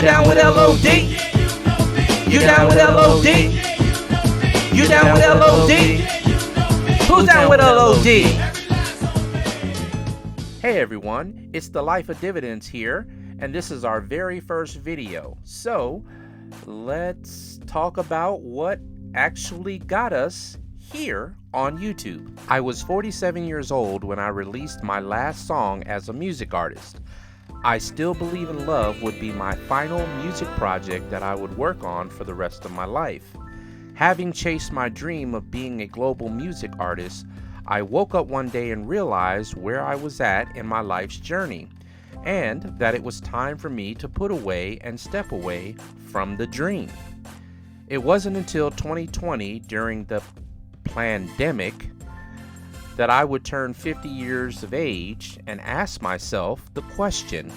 down with LOD? You down with LOD? You down with LOD? Who's down with LOD? Hey everyone, it's the Life of Dividends here, and this is our very first video. So let's talk about what actually got us here on YouTube. I was 47 years old when I released my last song as a music artist. I Still Believe in Love would be my final music project that I would work on for the rest of my life. Having chased my dream of being a global music artist, I woke up one day and realized where I was at in my life's journey, and that it was time for me to put away and step away from the dream. It wasn't until 2020, during the pandemic, that I would turn 50 years of age and ask myself the question,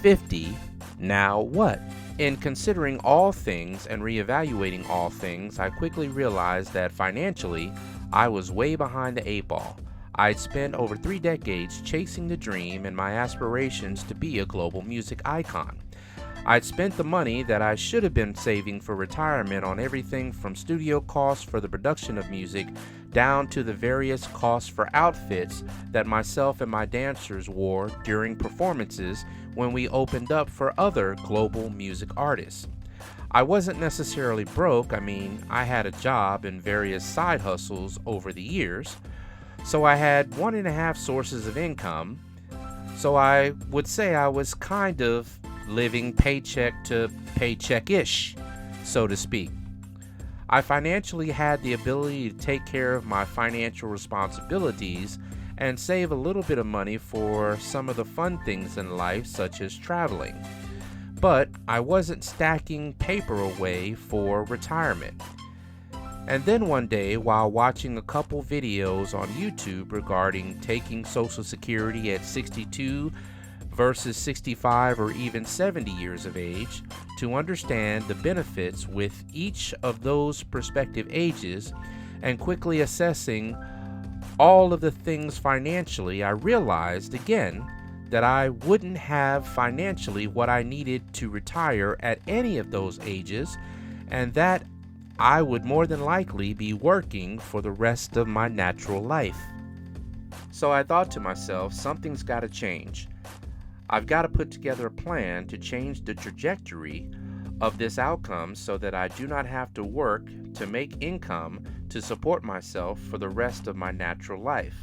50, now what? In considering all things and reevaluating all things, I quickly realized that financially, I was way behind the eight ball. I'd spent over 3 decades chasing the dream and my aspirations to be a global music icon. I'd spent the money that I should have been saving for retirement on everything from studio costs for the production of music down to the various costs for outfits that myself and my dancers wore during performances when we opened up for other global music artists. I wasn't necessarily broke. I had a job and various side hustles over the years, so I had 1.5 sources of income. So I would say I was kind of living paycheck to paycheck-ish, so to speak. I financially had the ability to take care of my financial responsibilities and save a little bit of money for some of the fun things in life, such as traveling. But I wasn't stacking paper away for retirement. And then one day, while watching a couple videos on YouTube regarding taking Social Security at 62 versus 65 or even 70 years of age, to understand the benefits with each of those prospective ages, and quickly assessing all of the things financially, I realized again that I wouldn't have financially what I needed to retire at any of those ages, and that I would more than likely be working for the rest of my natural life. So I thought to myself, something's got to change. I've got to put together a plan to change the trajectory of this outcome so that I do not have to work to make income to support myself for the rest of my natural life.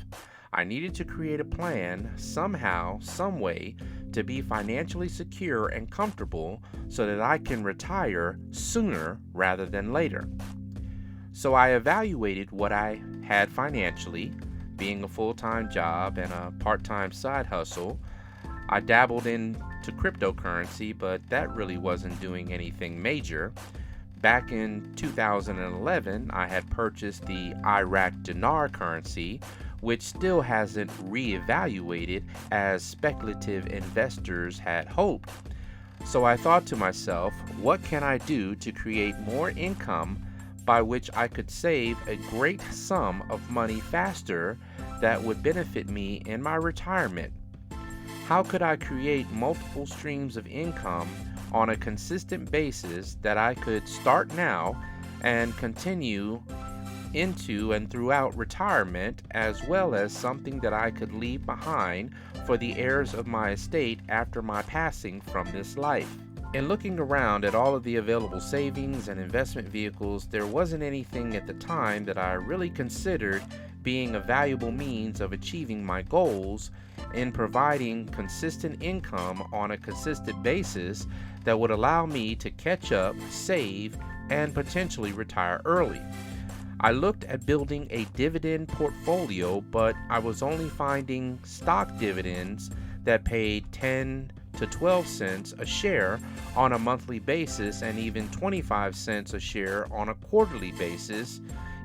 I needed to create a plan somehow, some way, to be financially secure and comfortable so that I can retire sooner rather than later. So I evaluated what I had financially, being a full-time job and a part-time side hustle. I dabbled into cryptocurrency, but that really wasn't doing anything major. Back in 2011, I had purchased the Iraq dinar currency, which still hasn't reevaluated as speculative investors had hoped. So I thought to myself, what can I do to create more income by which I could save a great sum of money faster that would benefit me in my retirement? How could I create multiple streams of income on a consistent basis that I could start now and continue into and throughout retirement, as well as something that I could leave behind for the heirs of my estate after my passing from this life? In looking around at all of the available savings and investment vehicles, there wasn't anything at the time that I really considered being a valuable means of achieving my goals in providing consistent income on a consistent basis that would allow me to catch up, save, and potentially retire early. I looked at building a dividend portfolio, but I was only finding stock dividends that paid 10 to 12 cents a share on a monthly basis and even 25 cents a share on a quarterly basis.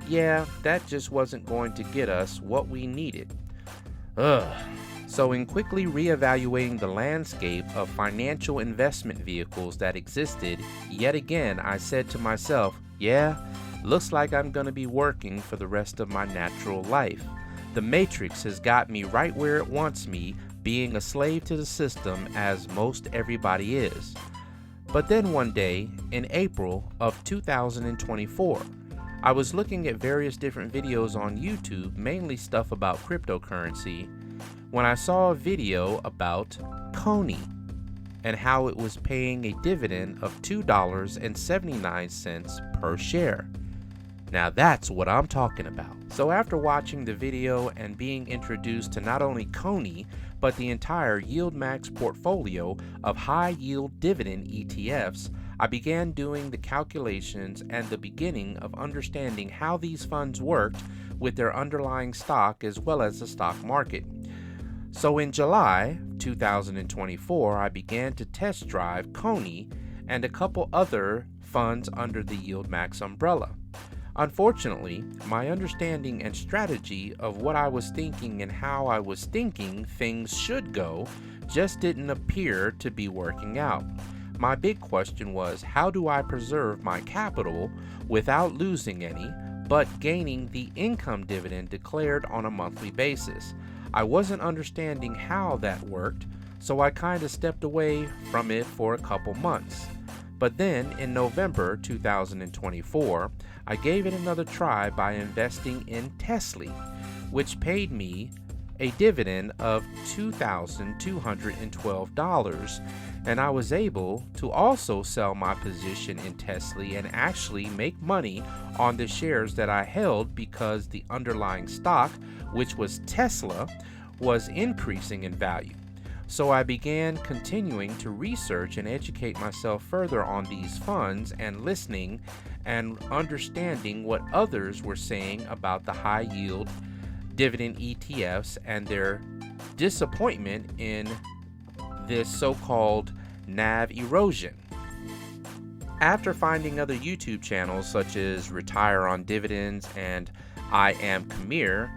Yeah, that just wasn't going to get us what we needed. So in quickly reevaluating the landscape of financial investment vehicles that existed, yet again I said to myself, yeah, looks like I'm going to be working for the rest of my natural life. The matrix has got me right where it wants me, being a slave to the system as most everybody is. But then one day in April of 2024, I was looking at various different videos on YouTube, mainly stuff about cryptocurrency, when I saw a video about Coney and how it was paying a dividend of $2.79 per share. Now that's what I'm talking about. So after watching the video and being introduced to not only Coney, but the entire YieldMax portfolio of high yield dividend ETFs, I began doing the calculations and the beginning of understanding how these funds worked with their underlying stock as well as the stock market. So in July 2024, I began to test drive Coney and a couple other funds under the YieldMax umbrella. Unfortunately, my understanding and strategy of what I was thinking and how I was thinking things should go just didn't appear to be working out. My big question was, how do I preserve my capital without losing any, but gaining the income dividend declared on a monthly basis? I wasn't understanding how that worked, so I kind of stepped away from it for a couple months. But then in November 2024, I gave it another try by investing in Tesla, which paid me a dividend of $2,212, and I was able to also sell my position in Tesla and actually make money on the shares that I held because the underlying stock, which was Tesla, was increasing in value. So I began continuing to research and educate myself further on these funds and listening and understanding what others were saying about the high yield dividend ETFs and their disappointment in this so-called NAV erosion. After finding other YouTube channels such as Retire on Dividends and I Am Kamir,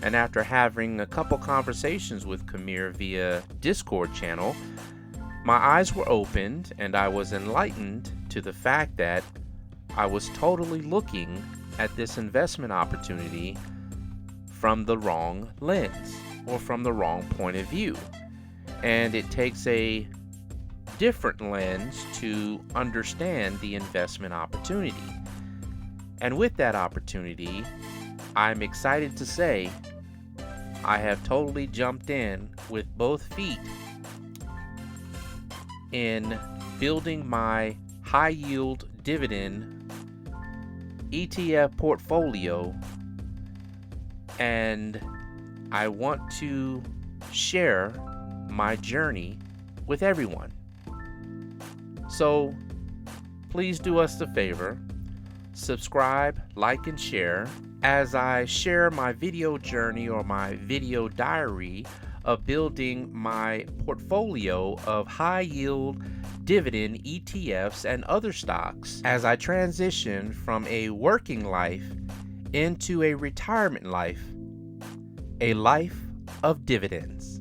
and after having a couple conversations with Kamir via Discord channel, my eyes were opened and I was enlightened to the fact that I was totally looking at this investment opportunity from the wrong lens or from the wrong point of view. And it takes a different lens to understand the investment opportunity. And with that opportunity, I'm excited to say I have totally jumped in with both feet in building my high yield dividend ETF portfolio, and I want to share my journey with everyone. So please do us a favor, subscribe, like, and share as I share my video journey or my video diary of building my portfolio of high yield dividend ETFs and other stocks as I transition from a working life into a retirement life, a life of dividends.